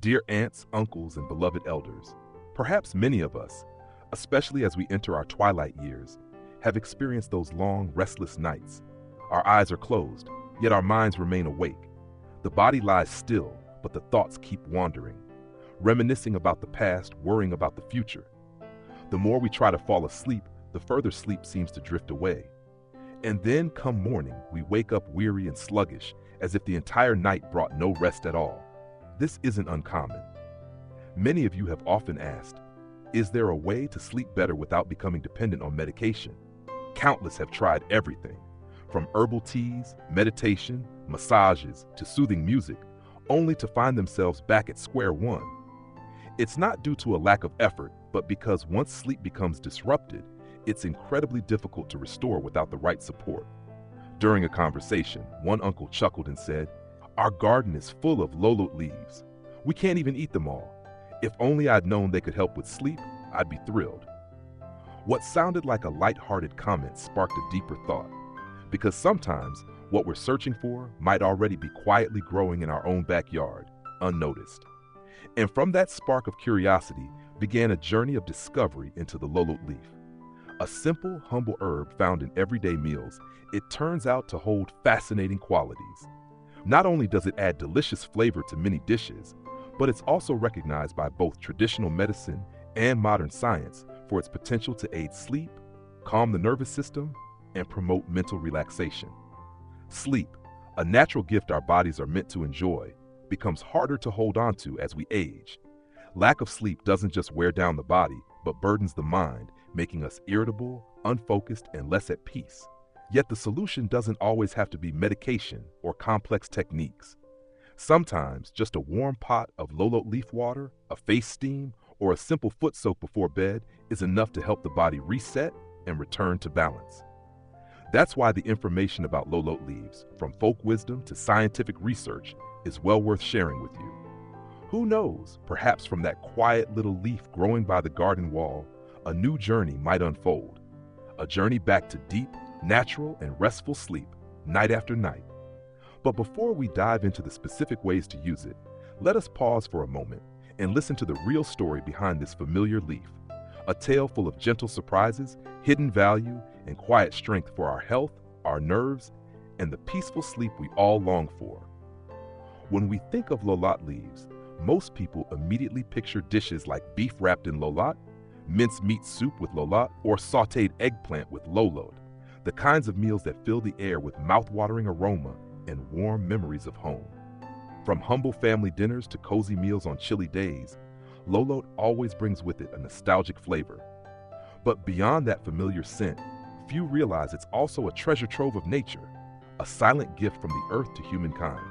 Dear aunts, uncles, and beloved elders, perhaps many of us, especially as we enter our twilight years, have experienced those long, restless nights. Our eyes are closed, yet our minds remain awake. The body lies still, but the thoughts keep wandering, reminiscing about the past, worrying about the future. The more we try to fall asleep, the further sleep seems to drift away. And then, come morning, we wake up weary and sluggish, as if the entire night brought no rest at all. This isn't uncommon. Many of you have often asked, is there a way to sleep better without becoming dependent on medication? Countless have tried everything, from herbal teas, meditation, massages, to soothing music, only to find themselves back at square one. It's not due to a lack of effort, but because once sleep becomes disrupted, it's incredibly difficult to restore without the right support. During a conversation, one uncle chuckled and said, "Our garden is full of Lolot leaves. We can't even eat them all. If only I'd known they could help with sleep, I'd be thrilled." What sounded like a light-hearted comment sparked a deeper thought, because sometimes what we're searching for might already be quietly growing in our own backyard, unnoticed. And from that spark of curiosity began a journey of discovery into the Lolot leaf. A simple, humble herb found in everyday meals, it turns out to hold fascinating qualities. Not only does it add delicious flavor to many dishes, but it's also recognized by both traditional medicine and modern science for its potential to aid sleep, calm the nervous system, and promote mental relaxation. Sleep, a natural gift our bodies are meant to enjoy, becomes harder to hold on to as we age. Lack of sleep doesn't just wear down the body, but burdens the mind, making us irritable, unfocused, and less at peace. Yet the solution doesn't always have to be medication or complex techniques. Sometimes just a warm pot of Lolot leaf water, a face steam, or a simple foot soak before bed is enough to help the body reset and return to balance. That's why the information about Lolot leaves, from folk wisdom to scientific research, is well worth sharing with you. Who knows, perhaps from that quiet little leaf growing by the garden wall, a new journey might unfold. A journey back to deep, natural, and restful sleep, night after night. But before we dive into the specific ways to use it, let us pause for a moment and listen to the real story behind this familiar leaf. A tale full of gentle surprises, hidden value, and quiet strength for our health, our nerves, and the peaceful sleep we all long for. When we think of Lolot leaves, most people immediately picture dishes like beef wrapped in Lolot, mincemeat soup with Lolot, or sautéed eggplant with Lolot, the kinds of meals that fill the air with mouth-watering aroma and warm memories of home. From humble family dinners to cozy meals on chilly days, Lolot always brings with it a nostalgic flavor. But beyond that familiar scent, few realize it's also a treasure trove of nature, a silent gift from the earth to humankind.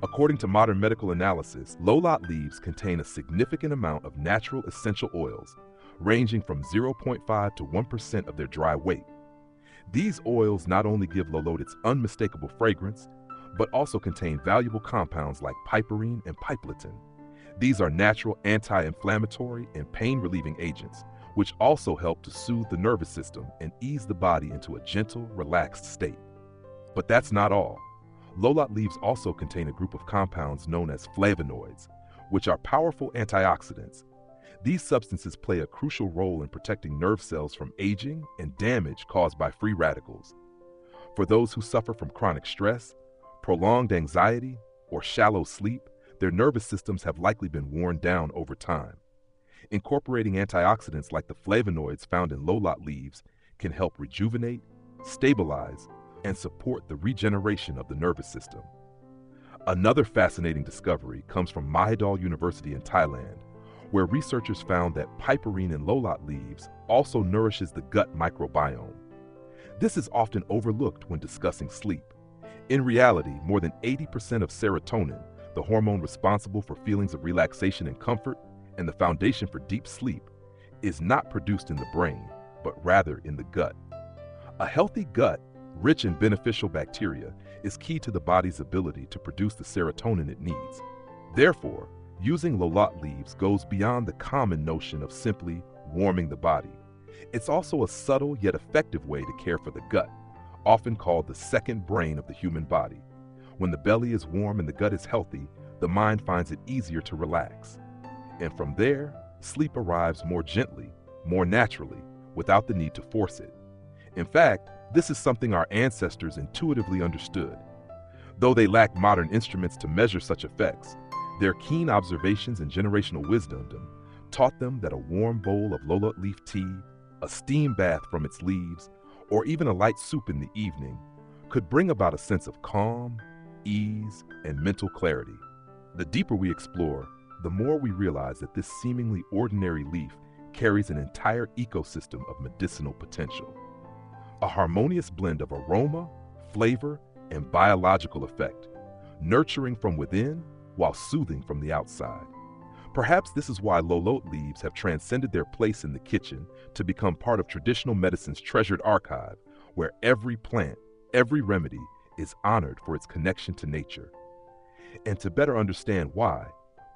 According to modern medical analysis, Lolot leaves contain a significant amount of natural essential oils, ranging from 0.5 to 1% of their dry weight. These oils not only give Lolot its unmistakable fragrance, but also contain valuable compounds like piperine and pipelitin. These are natural anti-inflammatory and pain-relieving agents, which also help to soothe the nervous system and ease the body into a gentle, relaxed state. But that's not all. Lolot leaves also contain a group of compounds known as flavonoids, which are powerful antioxidants. These substances play a crucial role in protecting nerve cells from aging and damage caused by free radicals. For those who suffer from chronic stress, prolonged anxiety, or shallow sleep, their nervous systems have likely been worn down over time. Incorporating antioxidants like the flavonoids found in Lolot leaves can help rejuvenate, stabilize, and support the regeneration of the nervous system. Another fascinating discovery comes from Mahidol University in Thailand, where researchers found that piperine in Lolot leaves also nourishes the gut microbiome. This is often overlooked when discussing sleep. In reality, more than 80% of serotonin, the hormone responsible for feelings of relaxation and comfort, and the foundation for deep sleep, is not produced in the brain, but rather in the gut. A healthy gut, rich in beneficial bacteria, is key to the body's ability to produce the serotonin it needs. Therefore, using Lolot leaves goes beyond the common notion of simply warming the body. It's also a subtle yet effective way to care for the gut, often called the second brain of the human body. When the belly is warm and the gut is healthy, the mind finds it easier to relax. And from there, sleep arrives more gently, more naturally, without the need to force it. In fact, this is something our ancestors intuitively understood. Though they lacked modern instruments to measure such effects, their keen observations and generational wisdom taught them that a warm bowl of Lolot leaf tea, a steam bath from its leaves, or even a light soup in the evening could bring about a sense of calm, ease, and mental clarity. The deeper we explore, the more we realize that this seemingly ordinary leaf carries an entire ecosystem of medicinal potential. A harmonious blend of aroma, flavor, and biological effect, nurturing from within while soothing from the outside. Perhaps this is why Lolot leaves have transcended their place in the kitchen to become part of traditional medicine's treasured archive, where every plant, every remedy is honored for its connection to nature. And to better understand why,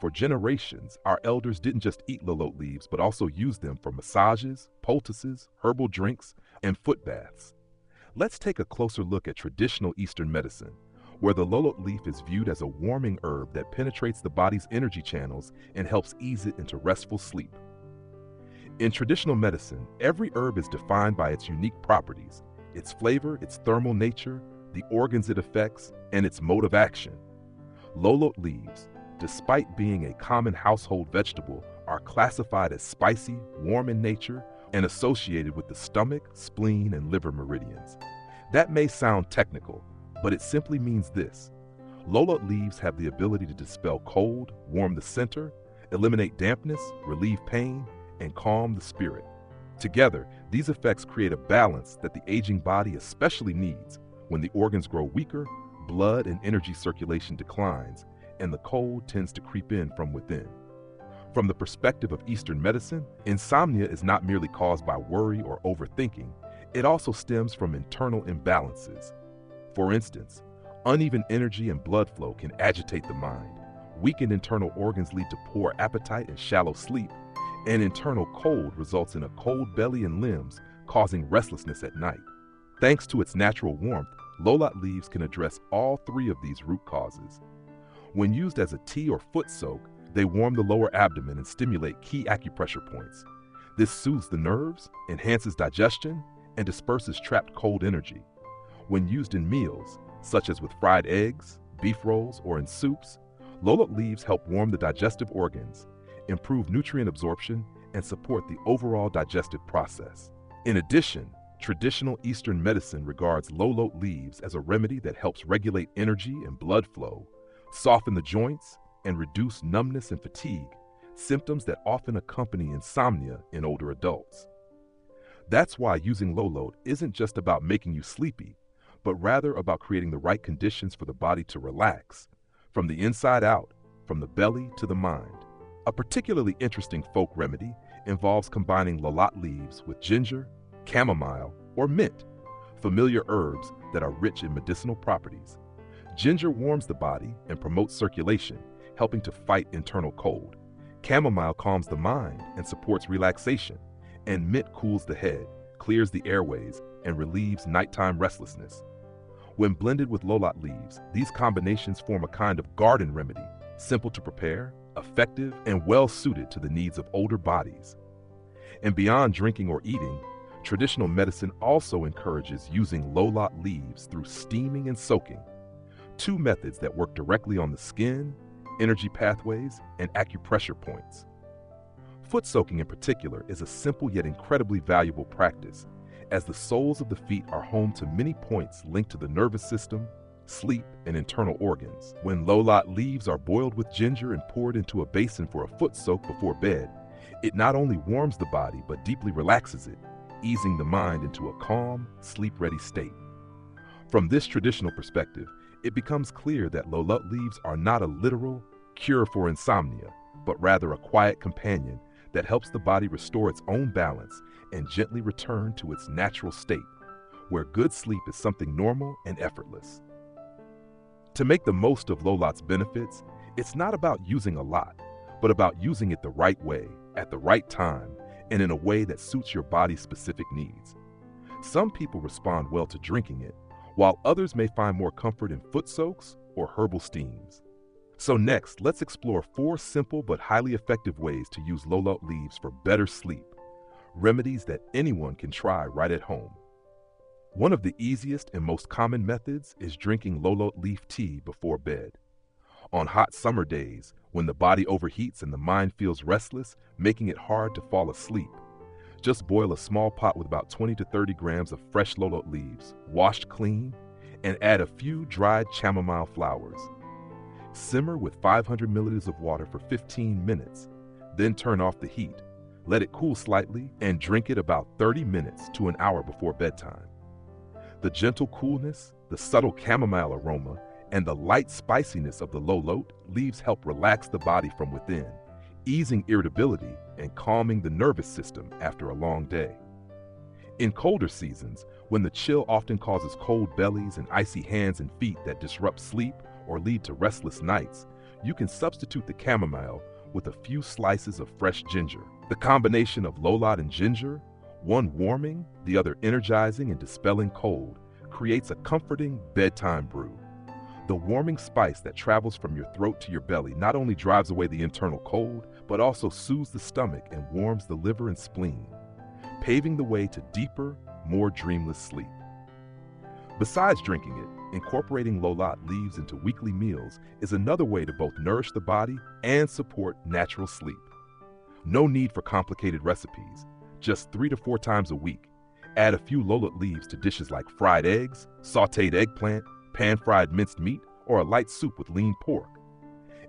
for generations, our elders didn't just eat Lolot leaves, but also used them for massages, poultices, herbal drinks, and foot baths. Let's take a closer look at traditional Eastern medicine, where the Lolot leaf is viewed as a warming herb that penetrates the body's energy channels and helps ease it into restful sleep. In traditional medicine, every herb is defined by its unique properties, its flavor, its thermal nature, the organs it affects, and its mode of action. Lolot leaves, despite being a common household vegetable, are classified as spicy, warm in nature, and associated with the stomach, spleen, and liver meridians. That may sound technical, but it simply means this: Lolot leaves have the ability to dispel cold, warm the center, eliminate dampness, relieve pain, and calm the spirit. Together, these effects create a balance that the aging body especially needs when the organs grow weaker, blood and energy circulation declines, and the cold tends to creep in from within. From the perspective of Eastern medicine, insomnia is not merely caused by worry or overthinking, it also stems from internal imbalances. For instance, uneven energy and blood flow can agitate the mind. Weakened internal organs lead to poor appetite and shallow sleep, and internal cold results in a cold belly and limbs, causing restlessness at night. Thanks to its natural warmth, Lolot leaves can address all three of these root causes. When used as a tea or foot soak, they warm the lower abdomen and stimulate key acupressure points. This soothes the nerves, enhances digestion, and disperses trapped cold energy. When used in meals, such as with fried eggs, beef rolls, or in soups, Lolot leaves help warm the digestive organs, improve nutrient absorption, and support the overall digestive process. In addition, traditional Eastern medicine regards Lolot leaves as a remedy that helps regulate energy and blood flow, soften the joints, and reduce numbness and fatigue, symptoms that often accompany insomnia in older adults. That's why using Lolot isn't just about making you sleepy, but rather about creating the right conditions for the body to relax, from the inside out, from the belly to the mind. A particularly interesting folk remedy involves combining Lolot leaves with ginger, chamomile, or mint, familiar herbs that are rich in medicinal properties. Ginger warms the body and promotes circulation, helping to fight internal cold. Chamomile calms the mind and supports relaxation, and mint cools the head, clears the airways, and relieves nighttime restlessness. When blended with Lolot leaves, these combinations form a kind of garden remedy, simple to prepare, effective, and well-suited to the needs of older bodies. And beyond drinking or eating, traditional medicine also encourages using Lolot leaves through steaming and soaking, two methods that work directly on the skin, energy pathways, and acupressure points. Foot soaking in particular is a simple yet incredibly valuable practice, as the soles of the feet are home to many points linked to the nervous system, sleep, and internal organs. When Lolot leaves are boiled with ginger and poured into a basin for a foot soak before bed, it not only warms the body but deeply relaxes it, easing the mind into a calm, sleep-ready state. From this traditional perspective, it becomes clear that Lolot leaves are not a literal cure for insomnia, but rather a quiet companion that helps the body restore its own balance and gently return to its natural state, where good sleep is something normal and effortless. To make the most of Lolot's benefits, it's not about using a lot, but about using it the right way, at the right time, and in a way that suits your body's specific needs. Some people respond well to drinking it, while others may find more comfort in foot soaks or herbal steams. So next, let's explore 4 simple but highly effective ways to use Lolot leaves for better sleep, remedies that anyone can try right at home. One of the easiest and most common methods is drinking Lolot leaf tea before bed. On hot summer days, when the body overheats and the mind feels restless, making it hard to fall asleep, just boil a small pot with about 20 to 30 grams of fresh Lolot leaves, washed clean, and add a few dried chamomile flowers. Simmer with 500 milliliters of water for 15 minutes, then turn off the heat. Let it cool slightly and drink it about 30 minutes to an hour before bedtime. The gentle coolness, the subtle chamomile aroma, and the light spiciness of the Lolot leaves help relax the body from within, easing irritability and calming the nervous system after a long day. In colder seasons, when the chill often causes cold bellies and icy hands and feet that disrupt sleep or lead to restless nights, you can substitute the chamomile with a few slices of fresh ginger. The combination of Lolot and ginger, one warming, the other energizing and dispelling cold, creates a comforting bedtime brew. The warming spice that travels from your throat to your belly not only drives away the internal cold, but also soothes the stomach and warms the liver and spleen, paving the way to deeper, more dreamless sleep. Besides drinking it, incorporating Lolot leaves into weekly meals is another way to both nourish the body and support natural sleep. No need for complicated recipes. Just 3 to 4 times a week, add a few Lolot leaves to dishes like fried eggs, sautéed eggplant, pan-fried minced meat, or a light soup with lean pork.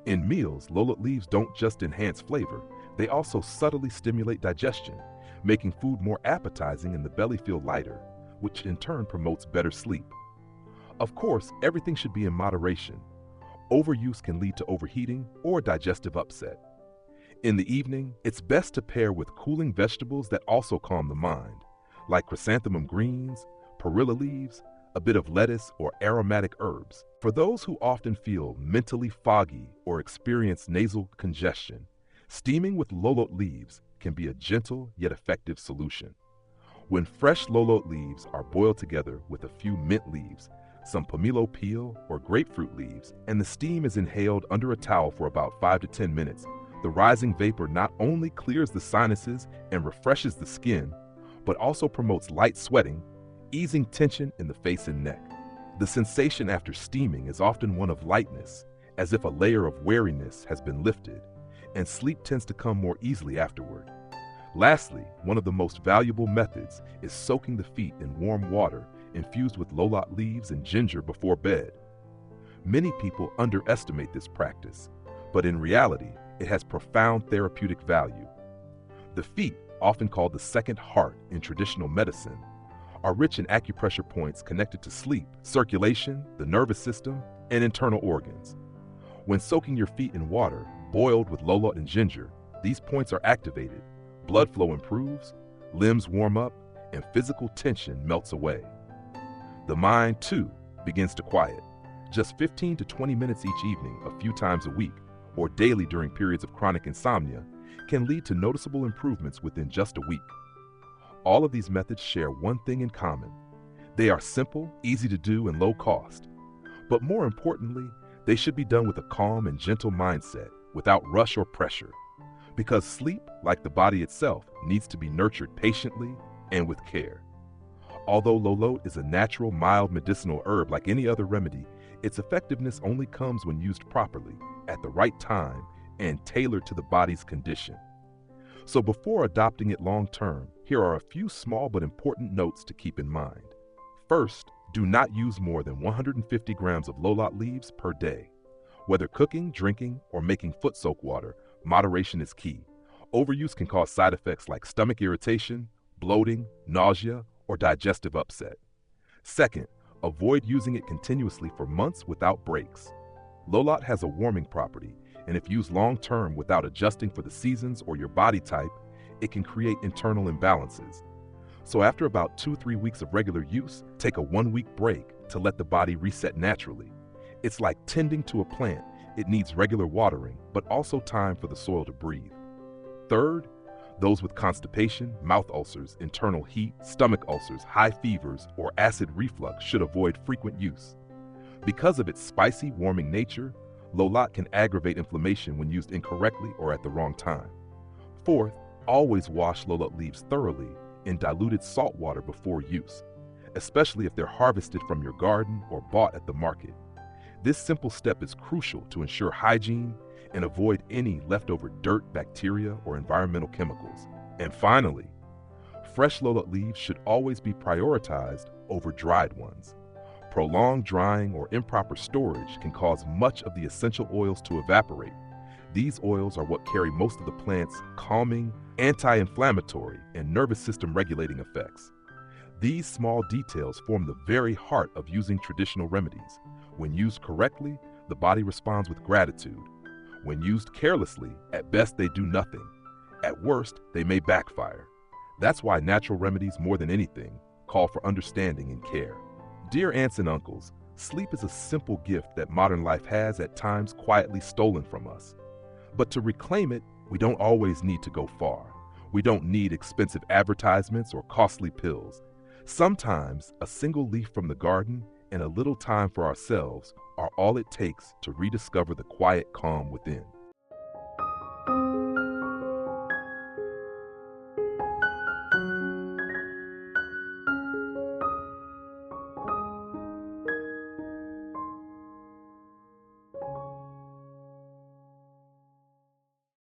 In meals, Lolot leaves don't just enhance flavor, they also subtly stimulate digestion, making food more appetizing and the belly feel lighter, which in turn promotes better sleep. Of course, everything should be in moderation. Overuse can lead to overheating or digestive upset. In the evening, it's best to pair with cooling vegetables that also calm the mind, like chrysanthemum greens, perilla leaves, a bit of lettuce, or aromatic herbs. For those who often feel mentally foggy or experience nasal congestion, steaming with Lolot leaves can be a gentle yet effective solution. When fresh Lolot leaves are boiled together with a few mint leaves, some pomelo peel or grapefruit leaves, and the steam is inhaled under a towel for about 5 to 10 minutes, the rising vapor not only clears the sinuses and refreshes the skin, but also promotes light sweating, easing tension in the face and neck. The sensation after steaming is often one of lightness, as if a layer of wariness has been lifted, and sleep tends to come more easily afterward. Lastly, one of the most valuable methods is soaking the feet in warm water infused with Lolot leaves and ginger before bed. Many people underestimate this practice, but in reality, it has profound therapeutic value. The feet, often called the second heart in traditional medicine, are rich in acupressure points connected to sleep, circulation, the nervous system, and internal organs. When soaking your feet in water, boiled with Lolot and ginger, these points are activated, blood flow improves, limbs warm up, and physical tension melts away. The mind, too, begins to quiet. Just 15 to 20 minutes each evening, a few times a week, or daily during periods of chronic insomnia, can lead to noticeable improvements within just a week. All of these methods share one thing in common. They are simple, easy to do, and low cost. But more importantly, they should be done with a calm and gentle mindset, without rush or pressure. Because sleep, like the body itself, needs to be nurtured patiently and with care. Although Lolot is a natural, mild medicinal herb like any other remedy, its effectiveness only comes when used properly, at the right time, and tailored to the body's condition. So before adopting it long-term, here are a few small but important notes to keep in mind. First, do not use more than 150 grams of Lolot leaves per day. Whether cooking, drinking, or making foot soak water, moderation is key. Overuse can cause side effects like stomach irritation, bloating, nausea, or digestive upset. Second, avoid using it continuously for months without breaks. Lolot has a warming property, and if used long-term without adjusting for the seasons or your body type, it can create internal imbalances. So after about 2-3 weeks of regular use, take a 1-week break to let the body reset naturally. It's like tending to a plant. It needs regular watering, but also time for the soil to breathe. Third, those with constipation, mouth ulcers, internal heat, stomach ulcers, high fevers, or acid reflux should avoid frequent use. Because of its spicy, warming nature, Lolot can aggravate inflammation when used incorrectly or at the wrong time. Fourth, always wash Lolot leaves thoroughly in diluted salt water before use, especially if they're harvested from your garden or bought at the market. This simple step is crucial to ensure hygiene and avoid any leftover dirt, bacteria, or environmental chemicals. And finally, fresh Lolot leaves should always be prioritized over dried ones. Prolonged drying or improper storage can cause much of the essential oils to evaporate. These oils are what carry most of the plant's calming, anti-inflammatory, and nervous system regulating effects. These small details form the very heart of using traditional remedies. When used correctly, the body responds with gratitude. When used carelessly, at best they do nothing. At worst, they may backfire. That's why natural remedies, more than anything, call for understanding and care. Dear aunts and uncles, sleep is a simple gift that modern life has at times quietly stolen from us. But to reclaim it, we don't always need to go far. We don't need expensive advertisements or costly pills. Sometimes a single leaf from the garden and a little time for ourselves are all it takes to rediscover the quiet calm within.